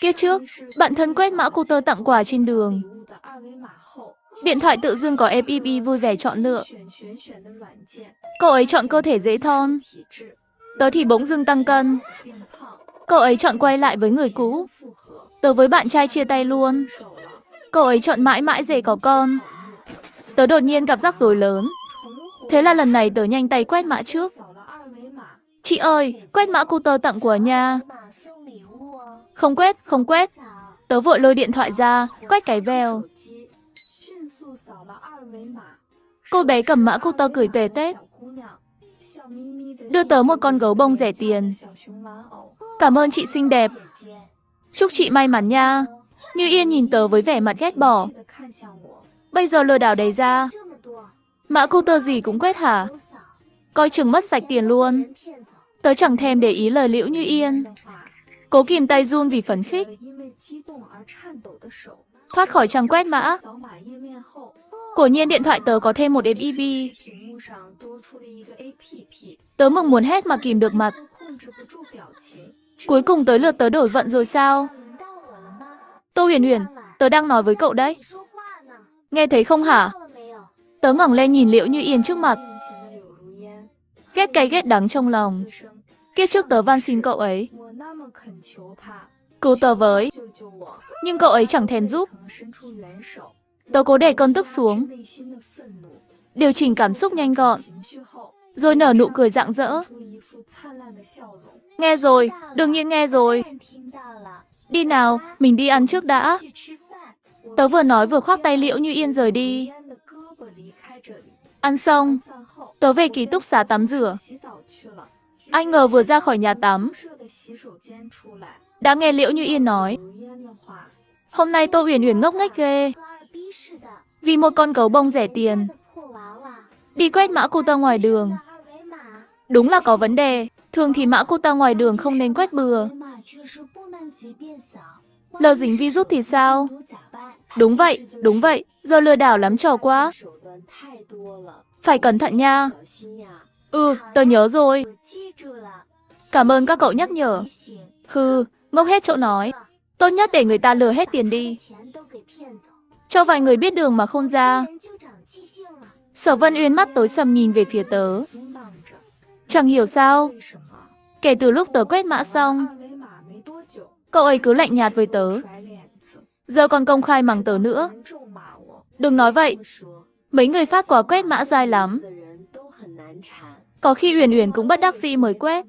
Kiếp trước, bạn thân quét mã cô tơ tặng quà trên đường. Điện thoại tự dưng có FPP vui vẻ chọn lựa. Cậu ấy chọn cơ thể dễ thon. Tớ thì bỗng dưng tăng cân. Cậu ấy chọn quay lại với người cũ. Tớ với bạn trai chia tay luôn. Cậu ấy chọn mãi mãi dễ có con. Tớ đột nhiên gặp rắc rối lớn. Thế là lần này tớ nhanh tay quét mã trước. Chị ơi, quét mã cô tơ tặng của nha. Không quét, không quét. Tớ vội lôi điện thoại ra, quét cái vèo. Cô bé cầm mã cô tơ cười tề tết. Đưa tớ một con gấu bông rẻ tiền. Cảm ơn chị xinh đẹp. Chúc chị may mắn nha. Như Yên nhìn tớ với vẻ mặt ghét bỏ. Bây giờ lừa đảo đầy ra. Mã cô tơ gì cũng quét hả? Coi chừng mất sạch tiền luôn. Tớ chẳng thèm để ý lời Liễu Như Yên. Cố kìm tay run vì phấn khích. Thoát khỏi trang quét mã. Quả nhiên điện thoại tớ có thêm một FPP. Tớ mừng muốn hét mà kìm được mặt. Cuối cùng tới lượt tớ đổi vận rồi sao? Tô Huyền Huyền, tớ đang nói với cậu đấy. Nghe thấy không hả? Tớ ngẩng lên nhìn Liễu Như Yên trước mặt. Ghét cay ghét đắng trong lòng. Kiếp trước tớ van xin cậu ấy. Cứu tớ với. Nhưng cậu ấy chẳng thèm giúp. Tớ cố đè cơn tức xuống. Điều chỉnh cảm xúc nhanh gọn. Rồi nở nụ cười rạng rỡ. Nghe rồi, đương nhiên nghe rồi. Đi nào, mình đi ăn trước đã. Tớ vừa nói vừa khoác tay Liễu Như Yên rời đi. Ăn xong, tớ về ký túc xá tắm rửa. Ai ngờ vừa ra khỏi nhà tắm, đã nghe Liễu Như Yên nói. Hôm nay Tô Huyền Huyền ngốc nghếch ghê. Vì một con gấu bông rẻ tiền. Đi quét mã cô tơ ngoài đường. Đúng là có vấn đề. Thường thì mã cô tơ ngoài đường không nên quét bừa. Lờ dính virus thì sao? Đúng vậy. Giờ lừa đảo lắm trò quá. Phải cẩn thận nha. Tớ nhớ rồi. Cảm ơn các cậu nhắc nhở. Ngốc hết chỗ nói. Tốt nhất để người ta lừa hết tiền đi. Cho vài người biết đường mà khôn ra. Sở Vân Uyên mắt tối sầm nhìn về phía tớ. Chẳng hiểu sao. Kể từ lúc tớ quét mã xong, cậu ấy cứ lạnh nhạt với tớ. Giờ còn công khai mắng tớ nữa. Đừng nói vậy. Mấy người phát quà quét mã dai lắm. Có khi Uyển Uyển cũng bất đắc dĩ mới quét.